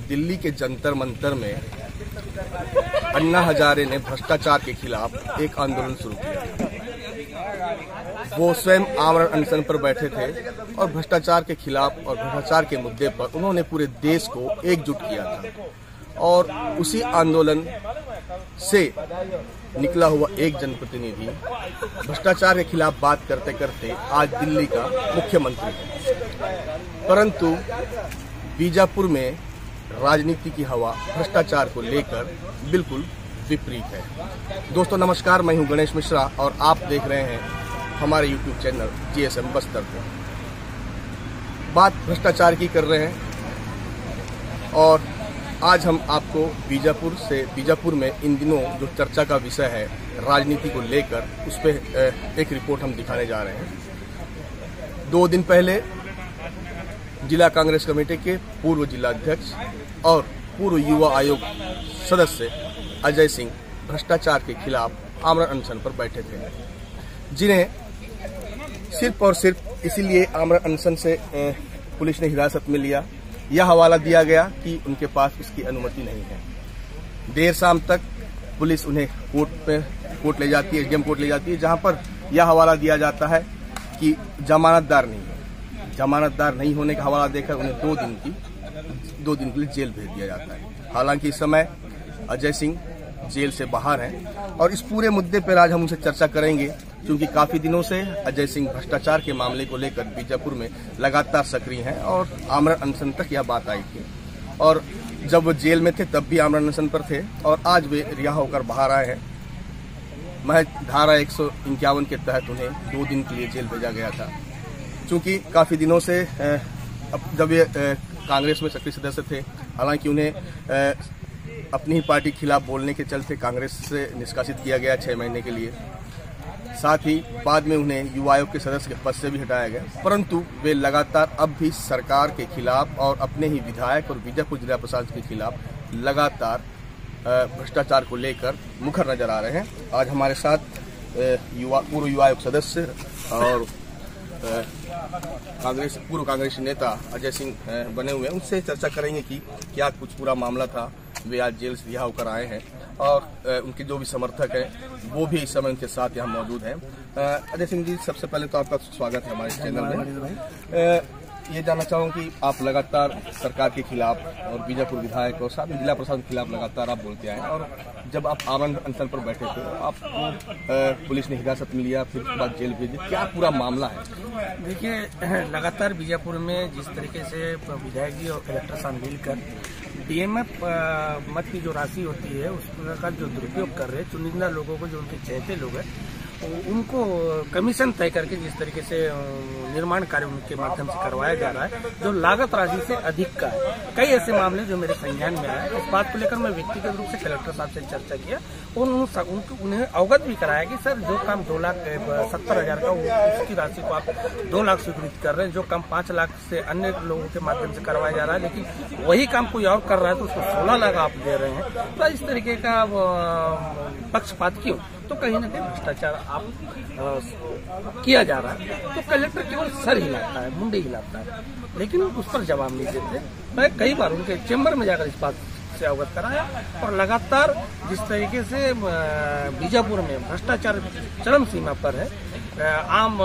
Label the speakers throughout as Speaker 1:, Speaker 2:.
Speaker 1: दिल्ली के जंतर मंतर में अन्ना हजारे ने भ्रष्टाचार के खिलाफ एक आंदोलन शुरू किया। वो स्वयं आमरण अनशन पर बैठे थे और भ्रष्टाचार के खिलाफ और भ्रष्टाचार के मुद्दे पर उन्होंने पूरे देश को एकजुट किया था। और उसी आंदोलन से निकला हुआ एक जनप्रतिनिधि भ्रष्टाचार के खिलाफ बात करते करते आज दिल्ली का मुख्यमंत्री है। परंतु बीजापुर में राजनीति की हवा भ्रष्टाचार को लेकर बिल्कुल विपरीत है। दोस्तों नमस्कार, मैं हूं गणेश मिश्रा और आप देख रहे हैं हमारे YouTube चैनल GSM बस्तर को। बात भ्रष्टाचार की कर रहे हैं और आज हम आपको बीजापुर में इन दिनों जो चर्चा का विषय है राजनीति को लेकर, उस पर एक रिपोर्ट हम दिखाने जा रहे हैं। 2 दिन पहले जिला कांग्रेस कमेटी के पूर्व जिला अध्यक्ष और पूर्व युवा आयोग सदस्य अजय सिंह भ्रष्टाचार के खिलाफ आमरण अनशन पर बैठे थे, जिन्हें सिर्फ और सिर्फ इसीलिए आमरण अनशन से पुलिस ने हिरासत में लिया। यह हवाला दिया गया कि उनके पास उसकी अनुमति नहीं है। देर शाम तक पुलिस उन्हें कोर्ट ले जाती है, SDM कोर्ट ले जाती है, जहां पर यह हवाला दिया जाता है कि जमानतदार नहीं है। जमानतदार नहीं होने का हवाला देकर उन्हें 2 दिन के लिए जेल भेज दिया जाता है। हालांकि इस समय अजय सिंह जेल से बाहर हैं और इस पूरे मुद्दे पर आज हम उनसे चर्चा करेंगे, क्योंकि काफी दिनों से अजय सिंह भ्रष्टाचार के मामले को लेकर बीजापुर में लगातार सक्रिय हैं और आमरण अनशन तक यह बात आई थी। और जब वो जेल में थे तब भी आमरण अनशन पर थे और आज वे रिहा होकर बाहर आए हैं। महज धारा 151 के तहत उन्हें 2 दिन के लिए जेल भेजा गया था। चूंकि काफी दिनों से जब ये कांग्रेस में सक्रिय सदस्य थे, हालांकि उन्हें अपनी ही पार्टी के खिलाफ बोलने के चलते कांग्रेस से निष्कासित किया गया 6 महीने के लिए। साथ ही बाद में उन्हें युवा आयोग के सदस्य के पद से भी हटाया गया, परंतु वे लगातार अब भी सरकार के खिलाफ और अपने ही विधायक और बीजापुर जिला प्रशासन के खिलाफ लगातार भ्रष्टाचार को लेकर मुखर नजर आ रहे हैं। आज हमारे साथ पूर्व युवा आयोग सदस्य और पूर्व कांग्रेसी नेता अजय सिंह बने हुए हैं। उनसे चर्चा करेंगे कि क्या कुछ पूरा मामला था। वे आज जेल से रिहा होकर आए हैं और उनके जो भी समर्थक हैं वो भी इस समय उनके साथ यहाँ मौजूद हैं। अजय सिंह जी, सबसे पहले तो आपका स्वागत है हमारे चैनल में। ये जानना चाहूँ कि आप लगातार सरकार के खिलाफ और बीजापुर विधायक और साथ में जिला प्रशासन के खिलाफ लगातार आप बोलते आए, और जब आप आमरण अनशन पर बैठे थे आपको पुलिस ने हिरासत में लिया, फिर उसके बाद जेल भेज दिया, क्या पूरा मामला है?
Speaker 2: देखिए, लगातार बीजापुर में जिस तरीके से विधायक जी और कलेक्टर साहब मिलकर DMF मत की जो राशि होती है उसका जो दुरुपयोग कर रहे चुनिंदा लोगों को, जो उनके चहेते लोग हैं, उनको कमीशन तय करके जिस तरीके से निर्माण कार्य उनके माध्यम से करवाया जा रहा है, जो लागत राशि से अधिक का है। कई ऐसे मामले जो मेरे संज्ञान में आए, इस बात को लेकर मैं व्यक्तिगत रूप से कलेक्टर साहब से चर्चा किया और उन्हें अवगत भी कराया कि सर जो काम 2,70,000 का उसकी राशि को आप 2 लाख स्वीकृत कर रहे हैं, जो काम 5 लाख से अन्य लोगों के माध्यम से करवाया जा रहा है, लेकिन वही काम कोई और कर रहा है तो उसको 16 लाख आप दे रहे हैं। तो इस तरीके का पक्षपात क्यों? तो कहीं ना कहीं भ्रष्टाचार आप किया जा रहा है। तो कलेक्टर केवल सर हिलाता है, मुंडे हिलाता है, लेकिन उस पर जवाब नहीं देते। मैं कई बार उनके चैम्बर में जाकर इस बात से अवगत कराया और लगातार जिस तरीके से बीजापुर में भ्रष्टाचार चरम सीमा पर है, आम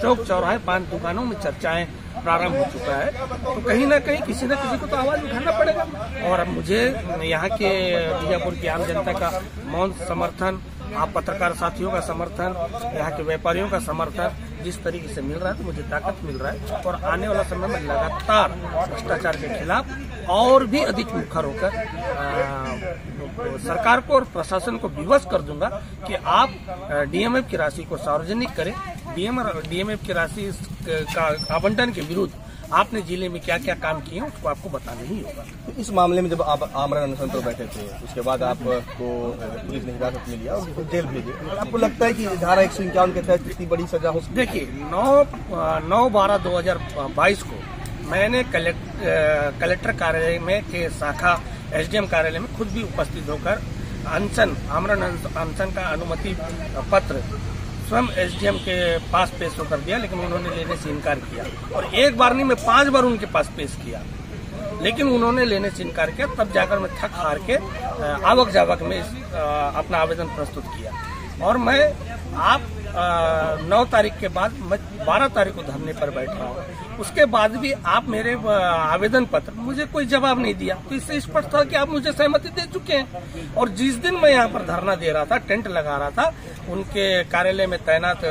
Speaker 2: चौक चौराहे पान दुकानों में चर्चाएं प्रारंभ हो चुका है, तो कहीं ना कहीं किसी न किसी को तो आवाज उठाना पड़ेगा। और अब मुझे यहाँ के बीजापुर की आम जनता का मौन समर्थन, आप पत्रकार साथियों का समर्थन, यहाँ के व्यापारियों का समर्थन जिस तरीके से मिल रहा है, तो मुझे ताकत मिल रहा है और आने वाला समय में लगातार भ्रष्टाचार के खिलाफ और भी अधिक मुखर होकर सरकार को और प्रशासन को विवश कर दूंगा कि आप DMF की राशि को सार्वजनिक करें। DMF की राशि का आवंटन के विरुद्ध आपने जिले में क्या क्या काम किए उसको आपको बताना ही होगा।
Speaker 1: तो इस मामले में जब आप आमरण अनशन पर बैठे थे, उसके बाद आपको पुलिस ने हिरासत में लिया और उसको जेल भेजे, आपको लगता है कि धारा 151 के तहत इतनी बड़ी सजा हो सकती?
Speaker 2: देखिए 9/12/2022 को मैंने कलेक्टर कार्यालय में के शाखा एसडीएम कार्यालय में खुद भी उपस्थित होकर आमरण अनशन का अनुमति पत्र स्वयं एसडीएम के पास पेश होकर दिया, लेकिन उन्होंने लेने से इनकार किया। और एक बार नहीं, मैं 5 बार उनके पास पेश किया, लेकिन उन्होंने लेने से इनकार किया। तब जाकर मैं थक हार के आवक जावक में अपना आवेदन प्रस्तुत किया। और मैं 9 तारीख के बाद मैं 12 तारीख को धरने पर बैठ रहा हूँ। उसके बाद भी आप मेरे आवेदन पत्र मुझे कोई जवाब नहीं दिया, तो इससे स्पष्ट था कि आप मुझे सहमति दे चुके हैं। और जिस दिन मैं यहाँ पर धरना दे रहा था, टेंट लगा रहा था, उनके कार्यालय में तैनात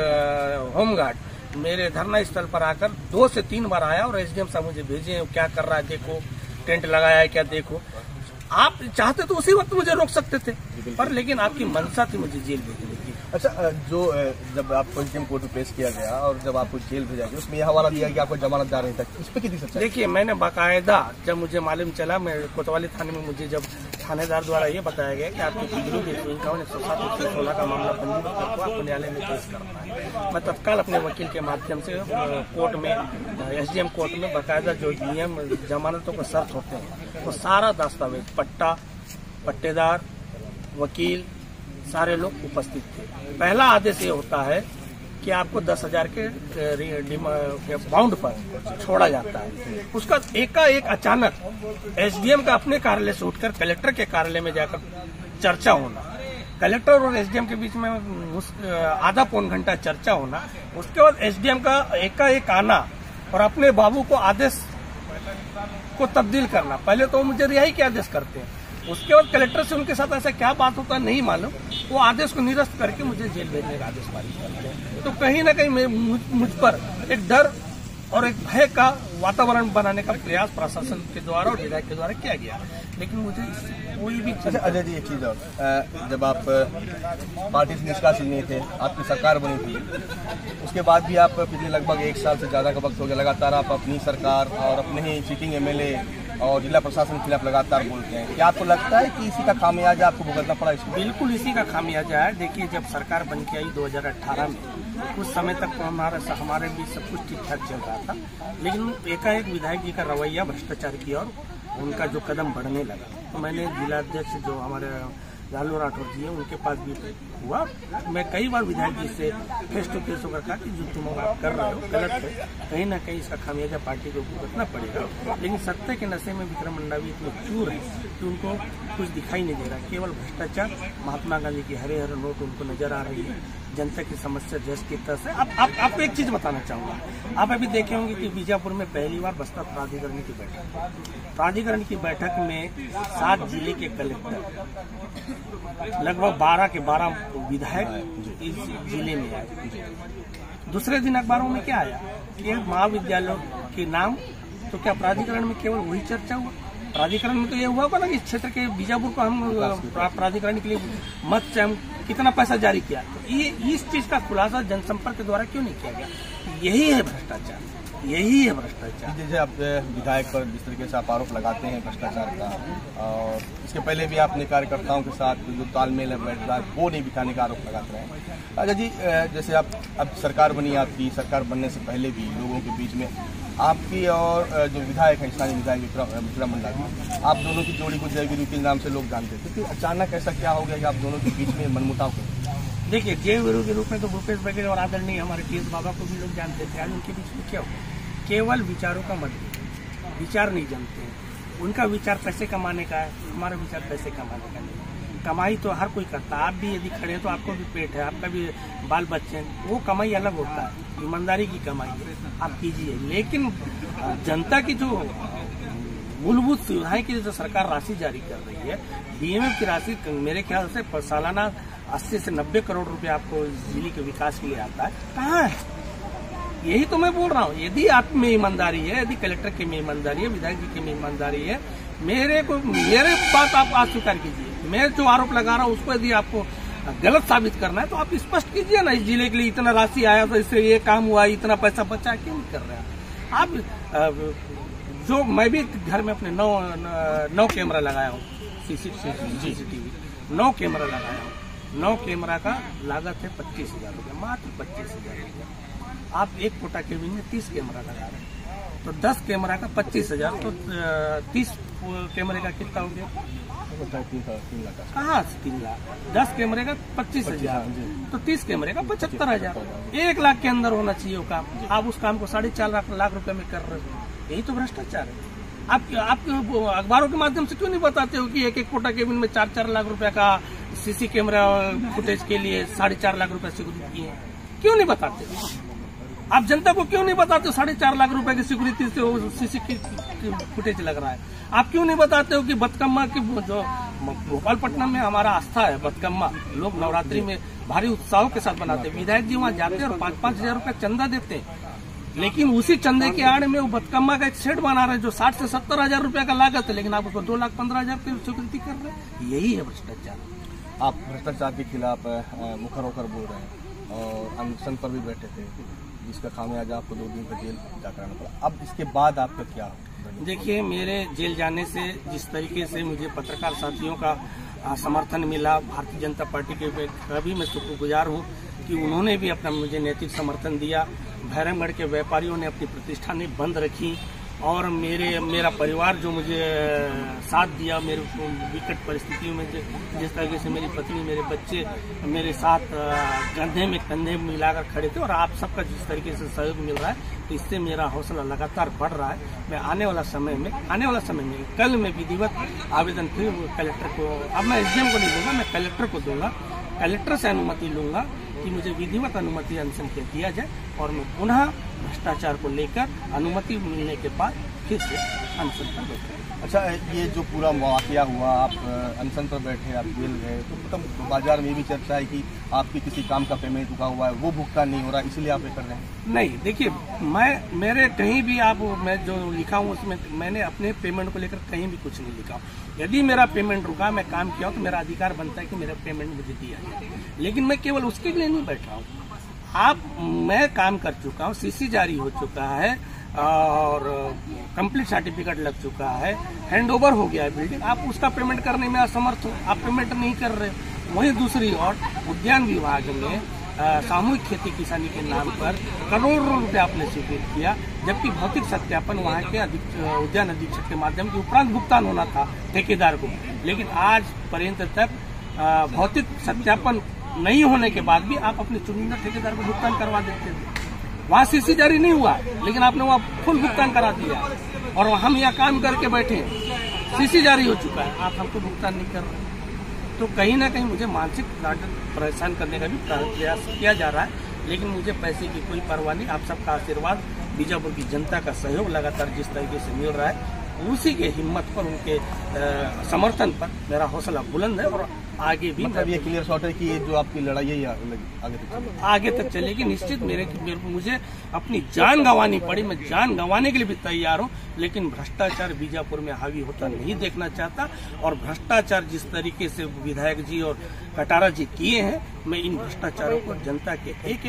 Speaker 2: होमगार्ड मेरे धरना स्थल पर आकर 2 से 3 बार आया और एसडीएम साहब मुझे भेजे, क्या कर रहा है देखो, टेंट लगाया है क्या देखो। आप चाहते तो उसी वक्त मुझे रोक सकते थे, पर लेकिन आपकी मंशा थी मुझे जेल भेजने की।
Speaker 1: अच्छा, जो जब आपको एसडीएम कोर्ट में पेश किया गया और जब आपको जेल भेजा गया, उसमें यह हवाला दिया कि आपको जमानतदार नहीं था, इस पे कितनी सच्चाई?
Speaker 2: देखिए, मैंने बाकायदा जब मुझे मालूम चला, मैं कोतवाली थाने में मुझे जब थानेदार द्वारा ये बताया गया कि आपके विरुद्ध 151, 107, 116 का मामला पंजीबद्ध करके आपको न्यायालय में पेश करना है, मैं तत्काल अपने वकील के माध्यम से कोर्ट में एसडीएम कोर्ट में बाकायदा जो नियम जमानतों के शर्त होते हैं वो सारा दस्तावेज, पट्टा, पट्टेदार, वकील, सारे लोग उपस्थित थे। पहला आदेश ये होता है कि आपको 10,000 के बाउंड पर छोड़ा जाता है। उसका एकाएक अचानक एसडीएम का अपने कार्यालय से उठकर कलेक्टर के कार्यालय में जाकर चर्चा होना, कलेक्टर और एसडीएम के बीच में आधा पौन घंटा चर्चा होना, उसके बाद एसडीएम का एकाएक आना और अपने बाबू को आदेश को तब्दील करना। पहले तो मुझे रिहाई के आदेश करते हैं, उसके बाद कलेक्टर से उनके साथ ऐसा क्या बात होता है नहीं मालूम, वो आदेश को निरस्त करके मुझे जेल भेजने का आदेश पारित करते हैं। तो कहीं ना कहीं मुझ पर एक डर और एक भय का वातावरण बनाने का प्रयास प्रशासन के द्वारा और विधायक के द्वारा किया गया, लेकिन मुझे कोई भी चीज।
Speaker 1: अजय जी, एक चीज और, जब आप पार्टी से निष्कासित नहीं थे, आपकी सरकार बनी थी, उसके बाद भी आप पिछले लगभग 1 साल से ज्यादा का वक्त हो गया लगातार आप अपनी सरकार और अपने ही सिटिंग एमएलए और जिला प्रशासन के खिलाफ लगातार बोलते हैं। क्या आपको लगता है कि इसी का खामियाजा आपको भुगतना पड़ा इसमें?
Speaker 2: बिल्कुल इसी का खामियाजा है। देखिए, जब सरकार बन के आई 2018 में, कुछ समय तक तो हमारे बीच सब कुछ ठीक ठाक चल रहा था, लेकिन एकाएक विधायक जी का रवैया भ्रष्टाचार की और उनका जो कदम बढ़ने लगा, तो मैंने जिलाध्यक्ष जो हमारे लालू राठौर जी है उनके पास भी हुआ। मैं कई बार विधायक जी से फेस टू फेस होकर कहा कि जो तुम आप कर रहे हो गलत है, कहीं ना कहीं इसका खामियाजा पार्टी को भुगतना पड़ेगा। लेकिन सत्ता के नशे में विक्रम मंडावी इतने चूर है कि उनको कुछ दिखाई नहीं दे रहा, केवल भ्रष्टाचार, महात्मा गांधी की हरे हरे नोट उनको नजर आ रही है, जनता की समस्या जस की तरह से। अब आपको एक चीज बताना चाहूंगा, आप अभी देखे होंगे कि बीजापुर में पहली बार बस्तर प्राधिकरण की बैठक में 7 जिले के कलेक्टर, लगभग 12 के 12 विधायक इस जिले में आए। दूसरे दिन अखबारों में क्या आया कि महाविद्यालयों के नाम, तो क्या प्राधिकरण में केवल वही चर्चा हुआ? प्राधिकरण में तो ये हुआ होगा ना कि इस क्षेत्र के बीजापुर को हम प्राधिकरण के लिए मत से हम कितना पैसा जारी किया, तो ये इस चीज का खुलासा जनसंपर्क के द्वारा क्यों नहीं किया गया? यही है भ्रष्टाचार, यही है भ्रष्टाचार।
Speaker 1: जैसे आप विधायक पर जिस तरीके से आप आरोप लगाते हैं भ्रष्टाचार का, और इसके पहले भी आपने कार्यकर्ताओं के साथ जो तालमेल है बैठ रहा है वो नहीं बिठाने का आरोप लगाते हैं। अच्छा जी, जैसे आप अब सरकार बनी, आपकी सरकार बनने से पहले भी लोगों के बीच में आपकी और जो विधायक है स्थानीय विधायक विक्रम मंडावी, आप दोनों की जोड़ी को जय गुरु के नाम से लोग जानते थे, तो अचानक ऐसा क्या हो गया कि आप दोनों के बीच में मनमुटाव हो?
Speaker 2: देखिए, जय गुरु के रूप में तो भूपेश बघेल और आदरणीय हमारे टीएस बाबा को भी लोग जानते थे। आज उनके बीच में क्या हो? केवल विचारों का मतभेद, विचार नहीं जानते हैं। उनका विचार पैसे कमाने का है, हमारा विचार पैसे कमाने का नहीं। कमाई तो हर कोई करता है, आप भी यदि खड़े हैं तो आपको भी पेट है, आपका भी बाल बच्चे हैं, वो कमाई अलग होता है, ईमानदारी की कमाई है, आप कीजिए। लेकिन जनता की जो मूलभूत सुविधाएं की जो सरकार राशि जारी कर रही है, डीएमएफ की राशि मेरे ख्याल से सालाना 80 से 90 करोड़ रुपए आपको जिले के विकास के लिए आता है, कहाँ है? यही तो मैं बोल रहा हूँ। यदि आप में ईमानदारी है, यदि कलेक्टर की में ईमानदारी है, विधायक जी की में ईमानदारी है, मेरे बात आप अस्वीकार कीजिए। मैं जो आरोप लगा रहा हूँ उसको यदि आपको गलत साबित करना है तो आप स्पष्ट कीजिए ना, इस जिले के लिए इतना राशि आया तो इससे ये काम हुआ, इतना पैसा बचा, क्यों नहीं कर रहे हैं? आप जो मैं भी घर में अपने 9 कैमरा लगाया हूँ, CCTV 9 कैमरा लगाया हूँ। 9 कैमरा का लागत है 25,000 रुपये, मात्र 25,000 रुपये। आप एक कोटा केबिन में 30 कैमरा लगा रहे हैं, तो 10 कैमरा का 25,000, तो 30 कैमरे का कितना हो गया?
Speaker 1: 3 लाख।
Speaker 2: कहाँ 3 लाख? 10 कैमरे का 25,000, तो 30 कैमरे का 75,000। 1 लाख के अंदर होना चाहिए वो काम। आप उस काम को 4.5 लाख रुपए में कर रहे हो, यही तो भ्रष्टाचार है। आप अखबारों के माध्यम से क्यों नहीं बताते हो कि एक कोटा केबिन में 4 लाख रुपए का CC कैमरा फुटेज के लिए 4.5 लाख रुपए सिक्योरिटी किए? क्यों नहीं बताते? आप जनता को क्यों नहीं बताते हो 4.5 लाख रुपए की सिक्योरिटी से CC फुटेज लग रहा है? आप क्यों नहीं बताते हो कि बतकम्मा की जो भोपालपट्टनम में हमारा आस्था है, बतकम्मा लोग नवरात्रि में भारी उत्साह के साथ बनाते हैं। विधायक जी वहाँ जाते हैं और 5-5 हजार रुपए चंदा देते हैं, लेकिन उसी चंदे के आड़ में वो बतकम्मा का एक सेट बना रहे हैं जो 60 से 70 हजार रुपए का लागत है, लेकिन आप उसको 2,15,000 की सिक्योरिटी कर रहे हैं। यही है भ्रष्टाचार।
Speaker 1: आप भ्रष्टाचार के खिलाफ मुखर होकर बोल रहे हैं और अनशन पर भी बैठे थे, जिसका खामियाजा आपको 2 दिन का जेल जा कराना पड़ा। अब इसके बाद आपका क्या?
Speaker 2: देखिए, मेरे जेल जाने से जिस तरीके से मुझे पत्रकार साथियों का समर्थन मिला, भारतीय जनता पार्टी के कभी मैं शुक्रगुजार हूँ कि उन्होंने भी अपना मुझे नैतिक समर्थन दिया। भैरमगढ़ के व्यापारियों ने अपनी प्रतिष्ठानें बंद रखी और मेरा परिवार जो मुझे साथ दिया मेरे विकट परिस्थितियों में, जिस तरीके से मेरी पत्नी, मेरे बच्चे मेरे साथ कंधे में कंधे मिलाकर खड़े थे, और आप सबका जिस तरीके से सहयोग मिल रहा है, तो इससे मेरा हौसला लगातार बढ़ रहा है। मैं आने वाला समय में कल मैं विधिवत आवेदन फिर कलेक्टर को, अब मैं SDM को नहीं दूंगा, मैं कलेक्टर को दूंगा, कलेक्टर से अनुमति लूंगा कि मुझे विधिवत अनुमति अनशन के दिया जाए और मैं पुनः भ्रष्टाचार को लेकर अनुमति मिलने के बाद फिर से अनशन पर बैठूंगा।
Speaker 1: अच्छा, ये जो पूरा वाकया हुआ, आप अनशन पर बैठे, आप जेल गए, तो मतलब बाजार में भी चर्चा है कि आपकी किसी काम का पेमेंट रुका हुआ है, वो भुगतान नहीं हो रहा, इसलिए आप ये कर रहे हैं?
Speaker 2: नहीं, देखिए, मेरे कहीं भी मैं जो लिखा हूँ उसमें मैंने अपने पेमेंट को लेकर कहीं भी कुछ नहीं लिखा। यदि मेरा पेमेंट रुका, मैं काम किया तो मेरा अधिकार बनता है कि मेरा पेमेंट मुझे दिया जाए, लेकिन मैं केवल उसके लिए नहीं बैठ रहा हूँ। मैं काम कर चुका हूँ, CC जारी हो चुका है और कंप्लीट सर्टिफिकेट लग चुका है, हैंडओवर हो गया है बिल्डिंग। आप उसका पेमेंट करने में असमर्थ हो, आप पेमेंट नहीं कर रहे। वहीं दूसरी ओर उद्यान विभाग में सामूहिक खेती किसानी के नाम पर करोड़ों रुपए आपने स्वीकृत किया, जबकि भौतिक सत्यापन वहाँ के उद्यान अधीक्षक के माध्यम के उपरांत भुगतान होना था ठेकेदार को, लेकिन आज पर्यंत तक भौतिक सत्यापन नहीं होने के बाद भी आप अपने चुनिंदा ठेकेदार को भुगतान करवा देते थे। वहाँ CC जारी नहीं हुआ, लेकिन आपने वहाँ फुल भुगतान करा दिया, और हम यहाँ काम करके बैठे, CC जारी हो चुका है, आप हमको भुगतान नहीं कर रहे। तो कहीं ना कहीं मुझे मानसिक परेशान करने का भी प्रयास किया जा रहा है, लेकिन मुझे पैसे की कोई परवाह नहीं। आप सबका आशीर्वाद, बीजापुर की जनता का सहयोग लगातार जिस तरीके से मिल रहा है, उसी के हिम्मत पर, उनके समर्थन पर मेरा हौसला बुलंद है और आगे भी।
Speaker 1: मतलब ये क्लियर शॉट है कि ये जो आपकी लड़ाई है
Speaker 2: आगे तक चलेगी निश्चित। मुझे अपनी जान गंवानी पड़ी, मैं जान गंवाने के लिए भी तैयार हूँ, लेकिन भ्रष्टाचार बीजापुर में हावी होता नहीं देखना चाहता। और भ्रष्टाचार जिस तरीके से विधायक जी और कटारा जी किए हैं, मैं इन भ्रष्टाचारों को जनता के एक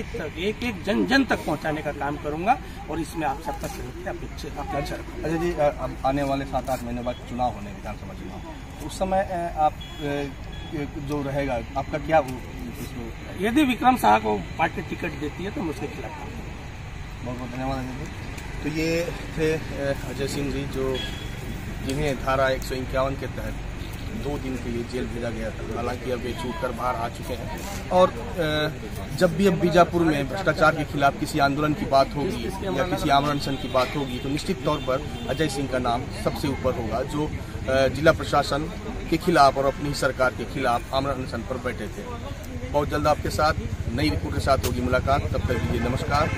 Speaker 2: एक जन तक पहुँचाने का काम करूंगा, और इसमें आप सबका सहयोग की अपेक्षा।
Speaker 1: अच्छा जी, अब आने वाले 7-8 महीने बाद चुनाव होने, विधानसभा चुनाव, उस समय जो रहेगा आपका क्या?
Speaker 2: यदि विक्रम साहा को पार्टी टिकट देती है तो मैं उसके खिलाफ।
Speaker 1: बहुत बहुत धन्यवाद अजय जी। तो ये थे अजय सिंह जी, जिन्हें धारा 151 के तहत 2 दिन के लिए जेल भेजा गया था। हालांकि अब ये छूट कर बाहर आ चुके हैं, और जब भी अब बीजापुर में भ्रष्टाचार के खिलाफ किसी आंदोलन की बात होगी या किसी आमरण अनशन की बात होगी, तो निश्चित तौर पर अजय सिंह का नाम सबसे ऊपर होगा, जो जिला प्रशासन के खिलाफ और अपनी सरकार के खिलाफ आमरण अनशन पर बैठे थे। बहुत जल्द आपके साथ नई रिपोर्ट के साथ होगी मुलाकात, तब तक के लिए नमस्कार।